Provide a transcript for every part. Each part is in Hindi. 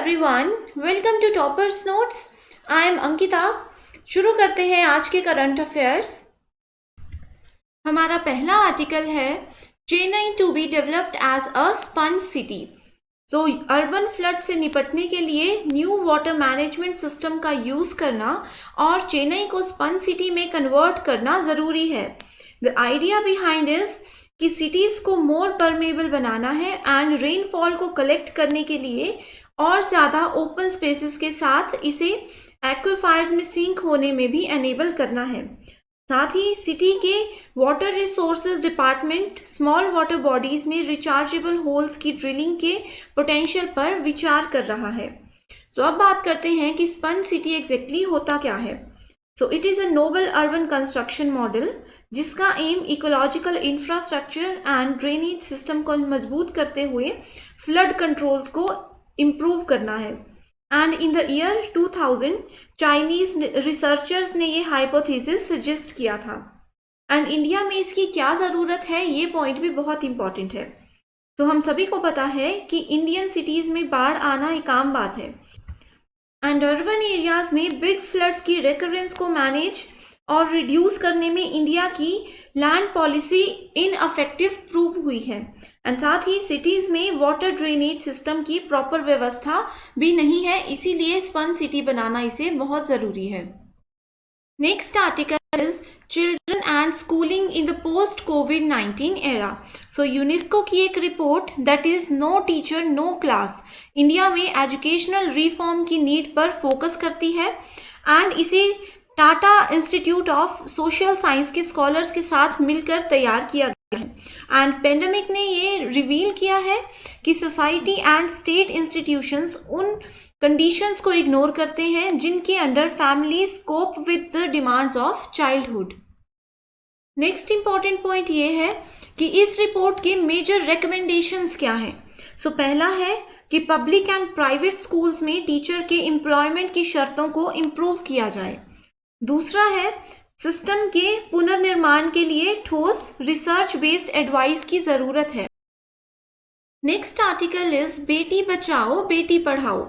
everyone, welcome to Toppers Notes. I am Ankita. शुरू करते हैं आज के करंट अफेयर्स. हमारा पहला आर्टिकल है Chennai to be developed as a sponge city. So urban flood से निपटने के लिए न्यू वाटर मैनेजमेंट सिस्टम का यूज करना और चेन्नई को स्पंज सिटी में कन्वर्ट करना जरूरी है. द आइडिया बिहाइंड इज कि सिटीज को मोर परमेबल बनाना है एंड रेनफॉल को कलेक्ट करने के लिए और ज़्यादा ओपन स्पेसेस के साथ इसे एक्विफायर्स में सिंक होने में भी एनेबल करना है. साथ ही सिटी के water resources department small water bodies में रिचार्जेबल होल्स की ड्रिलिंग के पोटेंशियल पर विचार कर रहा है. सो अब बात करते हैं कि स्पंज सिटी एग्जैक्टली होता क्या है. So it is a noble urban construction model जिसका aim ecological infrastructure and drainage system को मजबूत करते हुए फ्लड कंट्रोल्स को इम्प्रूव करना है. And in the year 2000 Chinese researchers ने ये हाइपोथेसिस सजेस्ट किया था. एंड इंडिया में इसकी क्या ज़रूरत है, ये पॉइंट भी बहुत इंपॉर्टेंट है. तो हम सभी को पता है कि इंडियन सिटीज़ में बाढ़ आना एक आम बात है एंड अर्बन एरियाज में बिग फ्लड्स की रिकरेंस को मैनेज और रिड्यूस करने में इंडिया की लैंड पॉलिसी इनअफेक्टिव प्रूव हुई है. एंड साथ ही सिटीज़ में वाटर ड्रेनेज सिस्टम की प्रॉपर व्यवस्था भी नहीं है, इसीलिए स्पंज सिटी बनाना इसे बहुत ज़रूरी है. Next article is children and schooling in the post कोविड-19 एरा. सो यूनेस्को की एक report that is no teacher no class India में एजुकेशनल रिफॉर्म की नीड पर फोकस करती है एंड इसे Tata institute of social science के स्कॉलर्स के साथ मिलकर तैयार किया गया है. एंड पेंडेमिक ने ये रिवील किया है कि सोसाइटी एंड स्टेट इंस्टीट्यूशंस उन कंडीशंस को इग्नोर करते हैं जिनके under families cope with the demands of childhood. Next important point ये है कि इस रिपोर्ट के मेजर रिकमेंडेशंस क्या हैं. सो पहला है कि पब्लिक एंड प्राइवेट स्कूल्स में टीचर के एम्प्लॉयमेंट की शर्तों को इम्प्रूव किया जाए. दूसरा है सिस्टम के पुनर्निर्माण के लिए ठोस रिसर्च बेस्ड एडवाइस की जरूरत है. नेक्स्ट आर्टिकल इज बेटी बचाओ बेटी पढ़ाओ.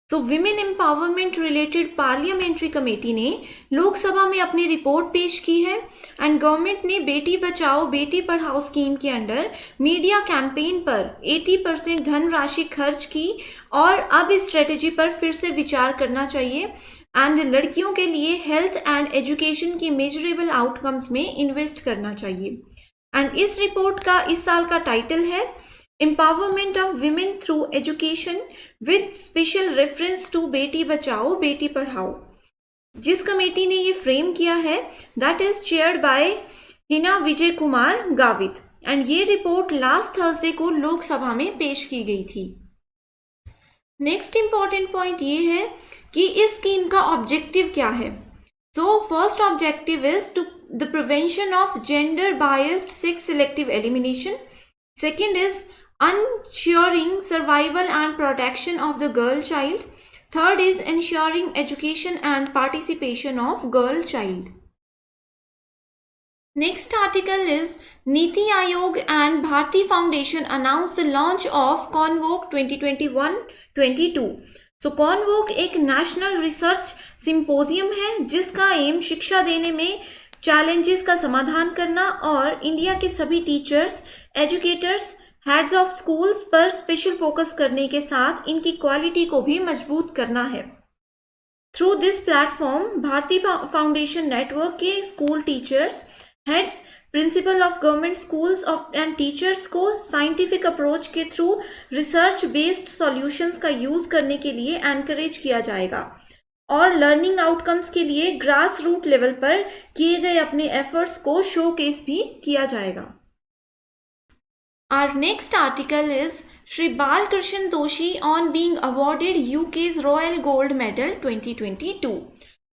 तो women empowerment related parliamentary committee ने लोकसभा में अपनी रिपोर्ट पेश की है एंड गवर्नमेंट ने बेटी बचाओ बेटी पढ़ाओ स्कीम के अंडर मीडिया कैंपेन पर 80% धनराशि खर्च की और अब इस स्ट्रेटेजी पर फिर से विचार करना चाहिए एंड लड़कियों के लिए हेल्थ एंड एजुकेशन की मेजरेबल आउटकम्स में इन्वेस्ट करना चाहिए. एंड इस रिपोर्ट का इस साल का टाइटल है empowerment of women through education with special reference to Beti Bachao Beti Padhao. जिस कमेटी ने ये फ्रेम किया है that is chaired by Hina Vijay Kumar Gavit and ये रिपोर्ट लास्ट थर्सडे को लोकसभा में पेश की गई थी. नेक्स्ट इंपॉर्टेंट पॉइंट ये है कि इस स्कीम का ऑब्जेक्टिव क्या है. So first objective is to the prevention of gender biased sex selective elimination. Second is ensuring survival and protection of the girl child. Third is ensuring education and participation of girl child. Next article is Niti Aayog and Bharti Foundation announced the launch of Convoke 2021-22. So Convoke एक नेशनल रिसर्च सिंपोजियम है जिसका एम शिक्षा देने में चैलेंजेस का समाधान करना और इंडिया के सभी teachers educators heads of schools पर स्पेशल फोकस करने के साथ इनकी क्वालिटी को भी मजबूत करना है. Through this platform Bharti foundation network के school teachers heads principal of government schools of and teachers को साइंटिफिक अप्रोच के थ्रू रिसर्च बेस्ड सॉल्यूशंस का यूज करने के लिए एनकरेज किया जाएगा और लर्निंग आउटकम्स के लिए ग्रास रूट लेवल पर किए गए अपने एफर्ट्स को शोकेस भी किया जाएगा. Our next article is Shri Balkrishan Doshi on being awarded UK's Royal Gold Medal 2022.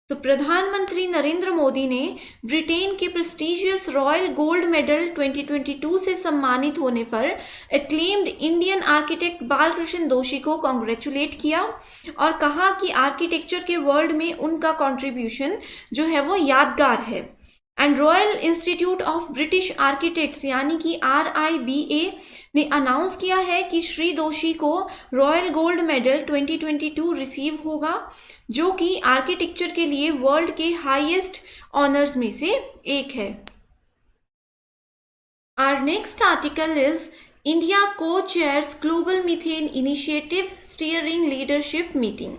तो प्रधानमंत्री नरेंद्र मोदी ने ब्रिटेन के प्रेस्टिजियस रॉयल गोल्ड मेडल 2022 से सम्मानित होने पर एक्लेम्ड इंडियन आर्किटेक्ट बालकृष्ण दोशी को कॉन्ग्रेचुलेट किया और कहा कि आर्किटेक्चर के वर्ल्ड में उनका कंट्रीब्यूशन जो है वो यादगार है. And royal institute of British architects यानी कि RIBA ने अनाउंस किया है कि श्री दोषी को रॉयल गोल्ड मेडल 2022 रिसीव होगा, जो कि आर्किटेक्चर के लिए वर्ल्ड के हाईएस्ट ऑनर्स में से एक है। Our next article is India co-chairs Global Methane Initiative Steering Leadership Meeting।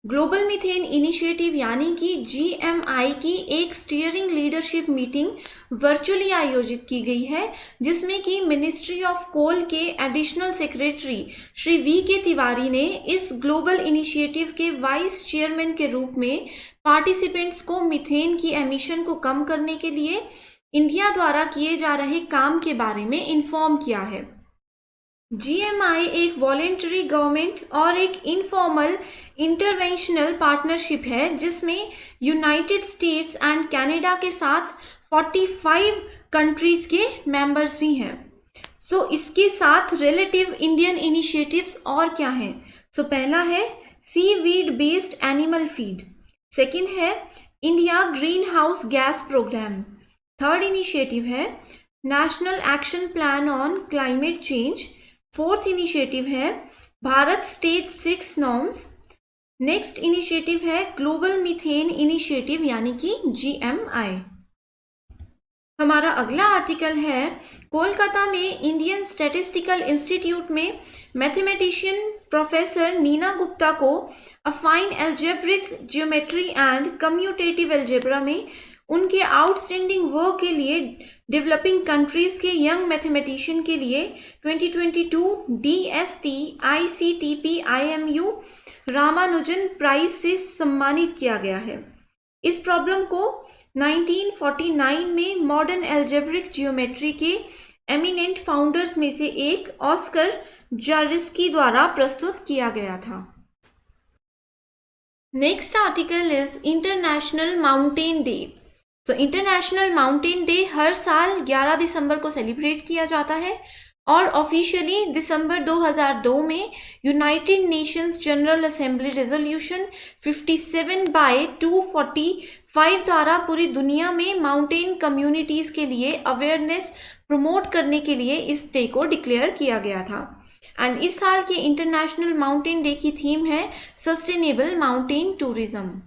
Global methane initiative यानी कि GMI की एक स्टीयरिंग लीडरशिप मीटिंग वर्चुअली आयोजित की गई है, जिसमें कि मिनिस्ट्री ऑफ कोल के additional secretary Shri VK Tiwari ने इस ग्लोबल इनिशिएटिव के वाइस चेयरमैन के रूप में पार्टिसिपेंट्स को मीथेन की एमिशन को कम करने के लिए इंडिया द्वारा किए जा रहे काम के बारे में इन्फॉर्म किया है। GMI एक वॉलेंटरी गवर्नमेंट और एक इनफॉर्मल इंटरवेंशनल पार्टनरशिप है, जिसमें यूनाइटेड स्टेट्स एंड कनाडा के साथ 45 कंट्रीज के मेंबर्स भी हैं। सो इसके साथ रिलेटिव इंडियन इनिशिएटिव्स और क्या हैं? सो पहला है seaweed based animal feed, second है India green house gas programme, third initiative है national action plan on climate change, fourth initiative है Bharat stage 6 norms, next initiative है ग्लोबल मीथेन इनिशिएटिव यानी कि GMI। हमारा अगला आर्टिकल है कोलकाता में इंडियन स्टैटिस्टिकल इंस्टीट्यूट में मैथमेटिशियन प्रोफेसर नीना गुप्ता को affine algebraic geometry and commutative algebra में उनके आउटस्टैंडिंग वर्क के लिए डेवलपिंग कंट्रीज के यंग मैथमेटिशियन के लिए 2022 DST ICTP IMU Ramanujan prize से सम्मानित किया गया है। इस प्रॉब्लम को 1949 में मॉडर्न एल्जेब्रिक जियोमेट्री के एमिनेंट फाउंडर्स में से एक ऑस्कर जारिस्की द्वारा प्रस्तुत किया गया था। Next article is international mountain day. तो इंटरनेशनल माउंटेन डे हर साल 11 दिसंबर को सेलिब्रेट किया जाता है और ऑफिशियली दिसंबर 2002 में United Nations general assembly resolution 57/245 द्वारा पूरी दुनिया में माउंटेन कम्युनिटीज के लिए अवेयरनेस प्रमोट करने के लिए इस डे को डिक्लेयर किया गया था। एंड इस साल के इंटरनेशनल माउंटेन डे की थीम है sustainable mountain tourism.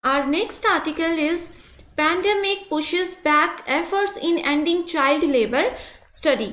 Our next article is Pandemic pushes back efforts in ending child labor study।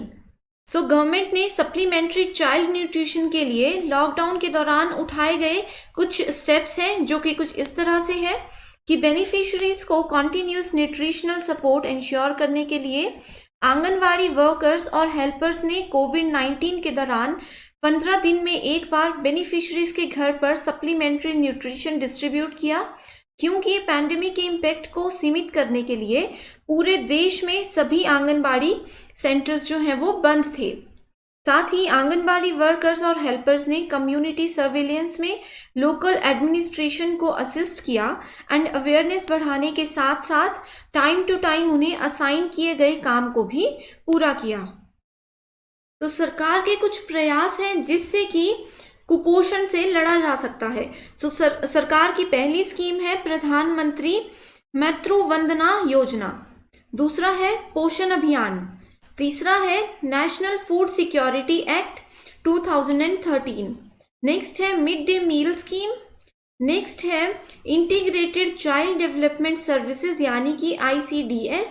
So government ने सप्लीमेंट्री चाइल्ड न्यूट्रिशन के लिए लॉकडाउन के दौरान उठाए गए कुछ स्टेप्स हैं, जो कि कुछ इस तरह से है कि बेनिफिशियरीज को कॉन्टिन्यूस न्यूट्रिशनल सपोर्ट इंश्योर करने के लिए आंगनवाड़ी वर्कर्स और हेल्पर्स ने कोविड-19 के दौरान 15 दिन में एक बार बेनिफिशियरीज के घर पर सप्लीमेंट्री न्यूट्रिशन डिस्ट्रीब्यूट किया, क्योंकि पैंडेमिक के इम्पैक्ट को सीमित करने के लिए पूरे देश में सभी आंगनबाड़ी सेंटर्स जो हैं वो बंद थे। साथ ही आंगनबाड़ी वर्कर्स और हेल्पर्स ने कम्युनिटी सर्वेलेंस में लोकल एडमिनिस्ट्रेशन को असिस्ट किया एंड अवेयरनेस बढ़ाने के साथ साथ टाइम टू टाइम उन्हें असाइन किए गए काम को भी पूरा किया। तो सरकार के कुछ प्रयास हैं जिससे कि कुपोषण से लड़ा जा सकता है। सो सरकार की पहली स्कीम है प्रधानमंत्री मातृ वंदना योजना, दूसरा है पोषण अभियान, तीसरा है national food security act 2013, next है mid day meal scheme, next है इंटीग्रेटेड चाइल्ड डेवलपमेंट सर्विसेज यानी कि ICDS,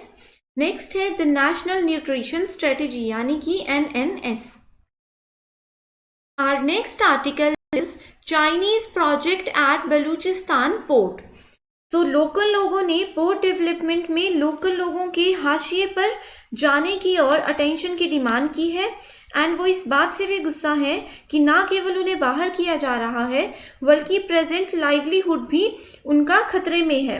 नेक्स्ट है द नेशनल न्यूट्रिशन स्ट्रेटेजी यानी कि NNS। Our next article is Chinese project at Baluchistan port। तो लोकल लोगों ने पोर्ट डेवलपमेंट में लोकल लोगों के हाशिए पर जाने की और अटेंशन की डिमांड की है एंड वो इस बात से भी गुस्सा है कि ना केवल उन्हें बाहर किया जा रहा है बल्कि प्रेजेंट लाइवलीहुड भी उनका खतरे में है।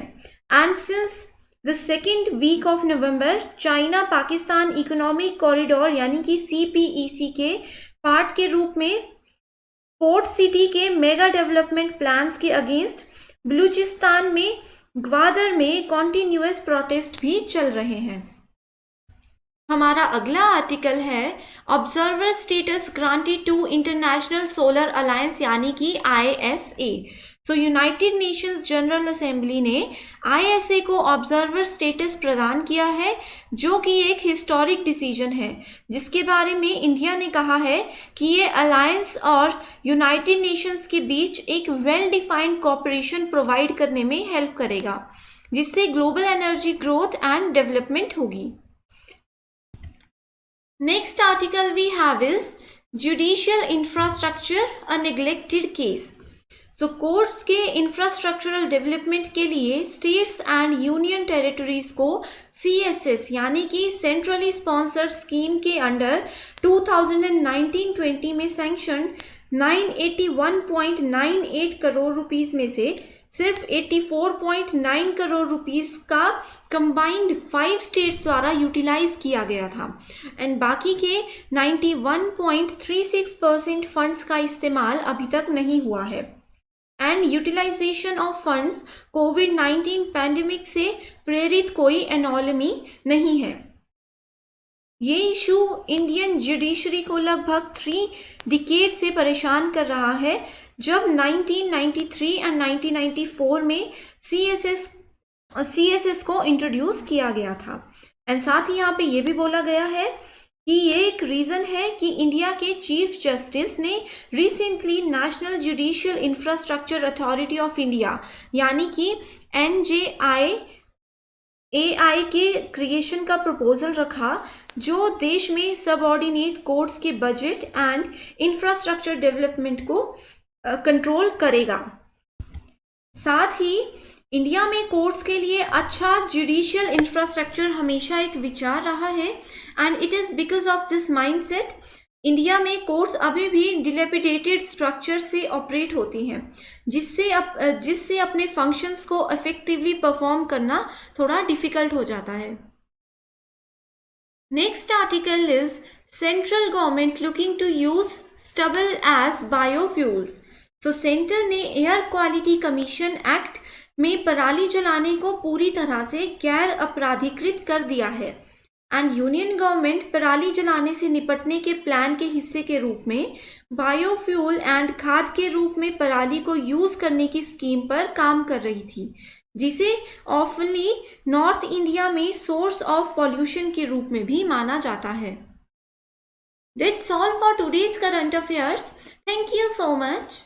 And since the second week of November China Pakistan economic corridor यानी कि CPEC के पार्ट के रूप में पोर्ट सिटी के मेगा डेवलपमेंट प्लान्स के अगेंस्ट बलूचिस्तान में ग्वादर में कॉन्टिन्यूअस प्रोटेस्ट भी चल रहे हैं। हमारा अगला आर्टिकल है observer status granted to international solar alliance यानी कि ISA। So United Nations general assembly ने ISA को ऑब्जर्वर स्टेटस प्रदान किया है, जो कि एक हिस्टोरिक डिसीजन है, जिसके बारे में इंडिया ने कहा है कि ये अलायंस और यूनाइटेड नेशंस के बीच एक वेल डिफाइंड कोऑपरेशन प्रोवाइड करने में हेल्प करेगा, जिससे global energy growth and development होगी। Next article we have is judicial infrastructure a neglected case. So courts के इंफ्रास्ट्रक्चरल डेवलपमेंट के लिए स्टेट्स एंड यूनियन टेरिटरीज को CSS यानी कि सेंट्रली स्पॉन्सर्ड स्कीम के अंडर 2019-20 में सैंक्शन 981.98 करोड़ रुपीस में से सिर्फ 84.9 करोड़ रुपीस का कंबाइंड 5 स्टेट्स द्वारा यूटिलाइज किया गया था एंड बाकी के 91.36% फंड्स का इस्तेमाल अभी तक नहीं हुआ है। एंड यूटिलाइजेशन ऑफ फंड्स कोविड-19 पैंडेमिक से प्रेरित कोई एनोलमी नहीं है। ये इशू इंडियन जुडिशरी को लगभग 3 डिकेड से परेशान कर रहा है, जब 1993 एंड 1994 में CSS को इंट्रोड्यूस किया गया था। एंड साथ ही यहाँ पे ये भी बोला गया है कि ये एक रीज़न है कि इंडिया के चीफ जस्टिस ने recently national judicial infrastructure authority of India यानी कि NJAI के क्रिएशन का प्रपोजल रखा, जो देश में सबऑर्डिनेट कोर्ट्स के बजट एंड इंफ्रास्ट्रक्चर डेवलपमेंट को कंट्रोल करेगा। साथ ही इंडिया में कोर्ट्स के लिए अच्छा जुडिशियल इंफ्रास्ट्रक्चर हमेशा एक विचार रहा है and it is because of this mindset India में कोर्ट्स अभी भी डिलेपिडेटेड स्ट्रक्चर से ऑपरेट होती हैं, जिससे अपने फंक्शंस को इफेक्टिवली परफॉर्म करना थोड़ा डिफिकल्ट हो जाता है। Next article is central government looking to use stubble as biofuels. So centre ने एयर क्वालिटी कमीशन एक्ट में पराली जलाने को पूरी तरह से गैर अपराधीकृत कर दिया है एंड यूनियन गवर्नमेंट पराली जलाने से निपटने के प्लान के हिस्से के रूप में बायोफ्यूल एंड खाद के रूप में पराली को यूज करने की स्कीम पर काम कर रही थी, जिसे ऑफनली नॉर्थ इंडिया में सोर्स ऑफ पॉल्यूशन के रूप में भी माना जाता है। That's all for today's current affairs. Thank you so much.